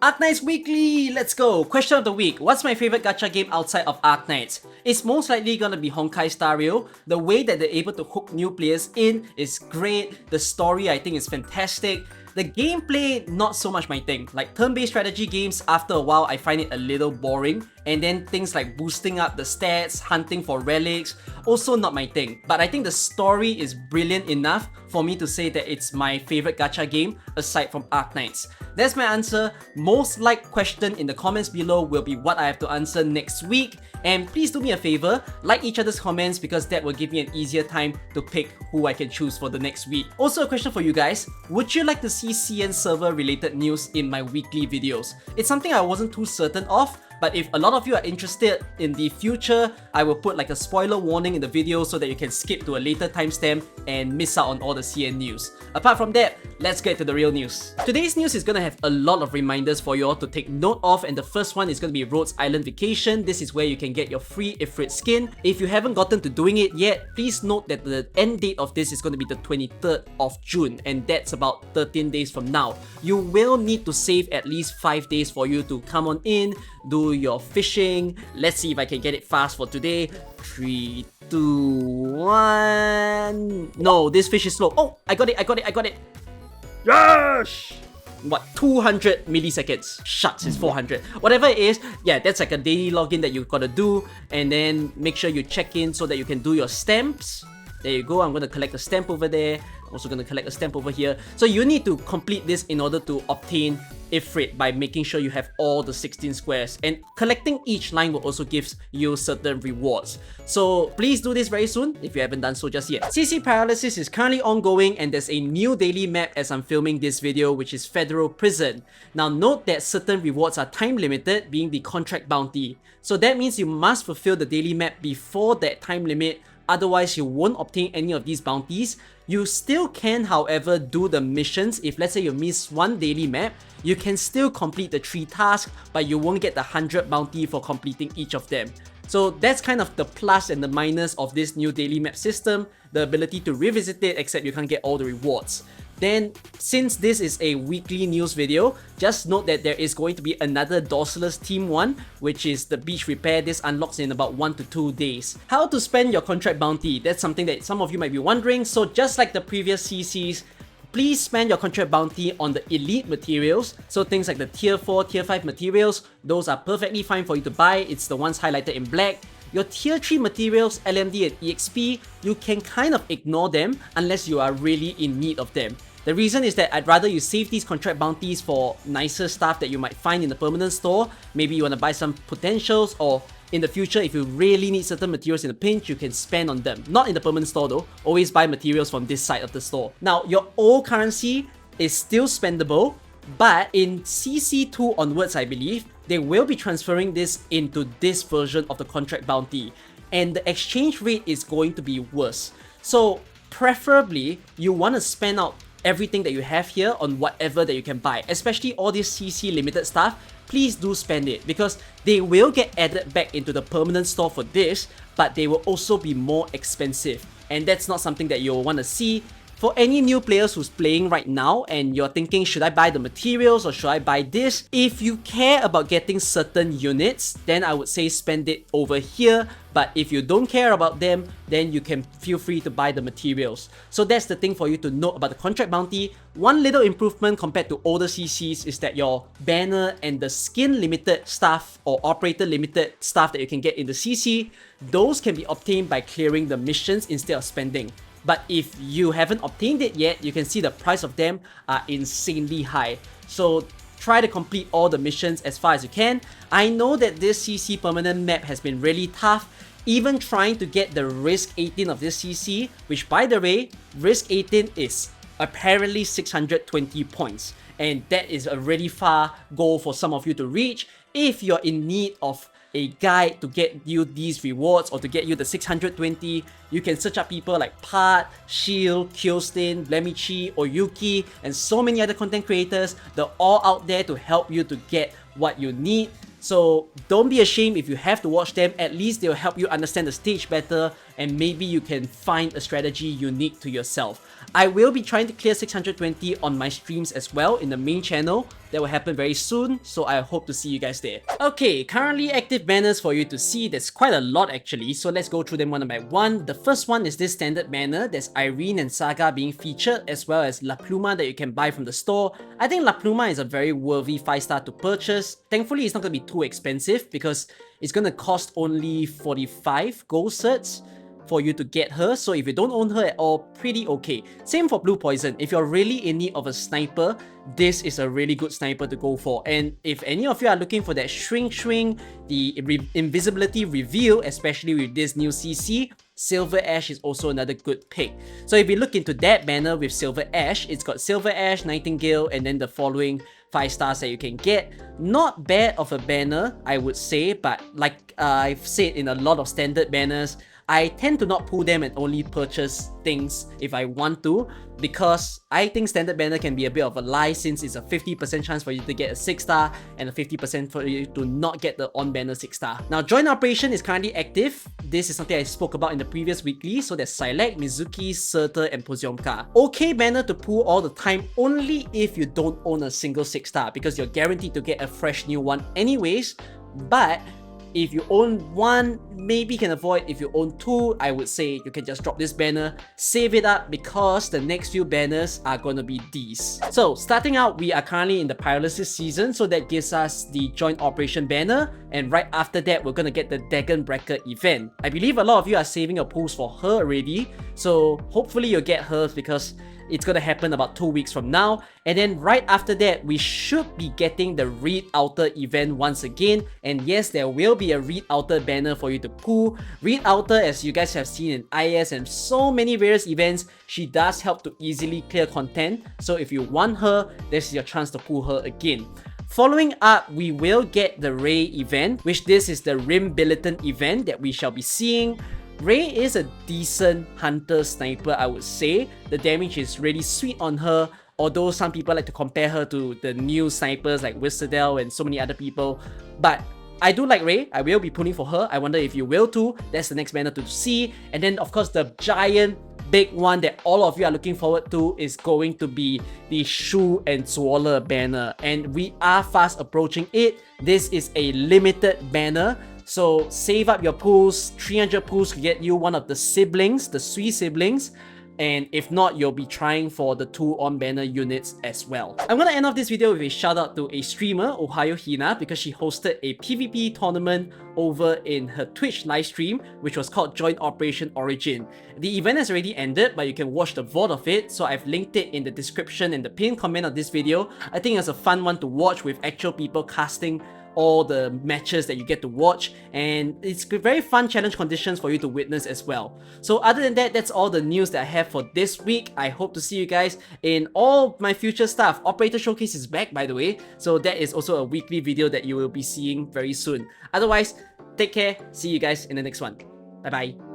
Arknights Weekly! Let's go! Question of the week. What's my favorite gacha game outside of Arknights? It's most likely gonna be Honkai Star Rail. The way that they're able to hook new players in is great. The story I think is fantastic. The gameplay, not so much my thing. Like turn-based strategy games, after a while I find it a little boring. And then things like boosting up the stats, hunting for relics, also not my thing. But I think the story is brilliant enough for me to say that it's my favorite gacha game aside from Arknights. That's my answer. Most liked question in the comments below will be what I have to answer next week. And please do me a favor, like each other's comments because that will give me an easier time to pick who I can choose for the next week. Also a question for you guys, would you like to see CN server related news in my weekly videos? It's something I wasn't too certain of, but if a lot of you are interested in the future, I will put like a spoiler warning in the video so that you can skip to a later timestamp and miss out on all the CN news. Apart from that, let's get to the real news. Today's news is gonna have a lot of reminders for you all to take note of, and the first one is gonna be Rhodes Island Vacation. This is where you can get your free Ifrit skin. If you haven't gotten to doing it yet, please note that the end date of this is gonna be the 23rd of June, and that's about 13 days from now. You will need to save at least 5 days for you to come on in, do your fishing. Let's see if I can get it fast for today. 3, 2, 1. No, this fish is slow. Oh, I got it. Yes! What, 200 milliseconds? Shucks, it's 400. Whatever it is, yeah, that's like a daily login that you gotta do. And then make sure you check in so that you can do your stamps. There you go, I'm gonna collect a stamp over there. Also gonna collect a stamp over here. So you need to complete this in order to obtain Ifrit by making sure you have all the 16 squares, and collecting each line will also give you certain rewards. So please do this very soon if you haven't done so just yet. CC Pyrolysis is currently ongoing and there's a new daily map as I'm filming this video, which is Federal Prison. Now note that certain rewards are time limited, being the contract bounty. So that means you must fulfill the daily map before that time limit, otherwise you won't obtain any of these bounties. You still can, however, do the missions. If let's say you miss one daily map, you can still complete the 3 tasks, but you won't get the 100 bounty for completing each of them. So that's kind of the plus and the minus of this new daily map system, the ability to revisit it, except you can't get all the rewards. Then, since this is a weekly news video, just note that there is going to be another Dorsalus Team 1, which is the beach repair. This unlocks in about 1 to 2 days. How to spend your contract bounty? That's something that some of you might be wondering. So just like the previous CCs, please spend your contract bounty on the elite materials. So things like the tier 4, tier 5 materials, those are perfectly fine for you to buy. It's the ones highlighted in black. Your tier 3 materials, LMD and EXP, you can kind of ignore them unless you are really in need of them. The reason is that I'd rather you save these contract bounties for nicer stuff that you might find in the permanent store. Maybe you want to buy some potentials, or in the future, if you really need certain materials in a pinch, you can spend on them. Not in the permanent store though, always buy materials from this side of the store. Now, your old currency is still spendable, but in CC2 onwards, I believe, they will be transferring this into this version of the contract bounty, and the exchange rate is going to be worse. So preferably, you want to spend out everything that you have here on whatever that you can buy, especially all this CC limited stuff. Please do spend it because they will get added back into the permanent store for this, but they will also be more expensive, and that's not something that you'll want to see. For any new players who's playing right now and you're thinking, should I buy the materials or should I buy this? If you care about getting certain units, then I would say spend it over here. But if you don't care about them, then you can feel free to buy the materials. So that's the thing for you to note about the contract bounty. One little improvement compared to older CCs is that your banner and the skin limited stuff or operator limited stuff that you can get in the CC, those can be obtained by clearing the missions instead of spending. But if you haven't obtained it yet, you can see the price of them are insanely high. So try to complete all the missions as far as you can. I know that this CC permanent map has been really tough. Even trying to get the risk 18 of this CC, which by the way, risk 18 is apparently 620 points. And that is a really far goal for some of you to reach. If you're in need of a guide to get you these rewards or to get you the 620, you can search up people like Pat, Shield, Kyostin, Blemichi, or Yuki, and so many other content creators. They're all out there to help you to get what you need. So don't be ashamed if you have to watch them. At least they'll help you understand the stage better, and maybe you can find a strategy unique to yourself. I will be trying to clear 620 on my streams as well in the main channel. That will happen very soon, so I hope to see you guys there. Okay, currently active banners for you to see. There's quite a lot actually, so let's go through them one by one. The first one is this standard banner. There's Irene and Saga being featured, as well as La Pluma that you can buy from the store. I think La Pluma is a very worthy 5-star to purchase. Thankfully, it's not going to be too expensive because it's going to cost only 45 gold certs for you to get her, so if you don't own her at all, pretty okay. Same for Blue Poison. If you're really in need of a sniper, this is a really good sniper to go for. And if any of you are looking for that shrink, the invisibility reveal, especially with this new CC, Silver Ash is also another good pick. So if you look into that banner with Silver Ash, it's got Silver Ash, Nightingale, and then the following 5 stars that you can get. Not bad of a banner, I would say, but like I've said in a lot of standard banners, I tend to not pull them and only purchase things if I want to, because I think standard banner can be a bit of a lie, since it's a 50% chance for you to get a 6-star and a 50% for you to not get the on-banner 6-star. Now, joint operation is currently active. This is something I spoke about in the previous weekly, so there's Silek, Mizuki, Surtur, and Poziomka. Okay banner to pull all the time, only if you don't own a single 6-star, because you're guaranteed to get a fresh new one anyways, but if you own one, maybe can avoid. If you own two, I would say you can just drop this banner, save it up, because the next few banners are gonna be these. So starting out, we are currently in the Pyrolysis season, so that gives us the joint operation banner, and right after that, we're gonna get the Dagon Bracket event. I believe a lot of you are saving your pools for her already, so hopefully you'll get hers, because it's gonna happen about 2 weeks from now. And then right after that, we should be getting the Reed Outer event once again. And yes, there will be a Reed Outer banner for you to pull. Reed Outer, as you guys have seen in IS and so many various events, she does help to easily clear content. So if you want her, this is your chance to pull her again. Following up, we will get the Ray event, which this is the Rim Billiton event that we shall be seeing. Ray is a decent hunter sniper, I would say. The damage is really sweet on her, although some people like to compare her to the new snipers like Whistledell and so many other people. But I do like Ray. I will be pulling for her. I wonder if you will too. That's the next banner to see. And then of course the giant big one that all of you are looking forward to is going to be the Shu and Swallow banner, and we are fast approaching it. This is a limited banner, so save up your pools. 300 pools to get you one of the siblings, the Sui siblings, and if not, you'll be trying for the 2 on-banner units as well. I'm gonna end off this video with a shout out to a streamer, Ohio Hina, because she hosted a PvP tournament over in her Twitch livestream, which was called Joint Operation Origin. The event has already ended, but you can watch the VOD of it, so I've linked it in the description and the pinned comment of this video. I think it's a fun one to watch with actual people casting all the matches that you get to watch, and it's very fun challenge conditions for you to witness as well. So other than that, that's all the news that I have for this week. I hope to see you guys in all my future stuff. Operator Showcase is back, by the way, so that is also a weekly video that you will be seeing very soon. Otherwise, take care, see you guys in the next one. Bye bye.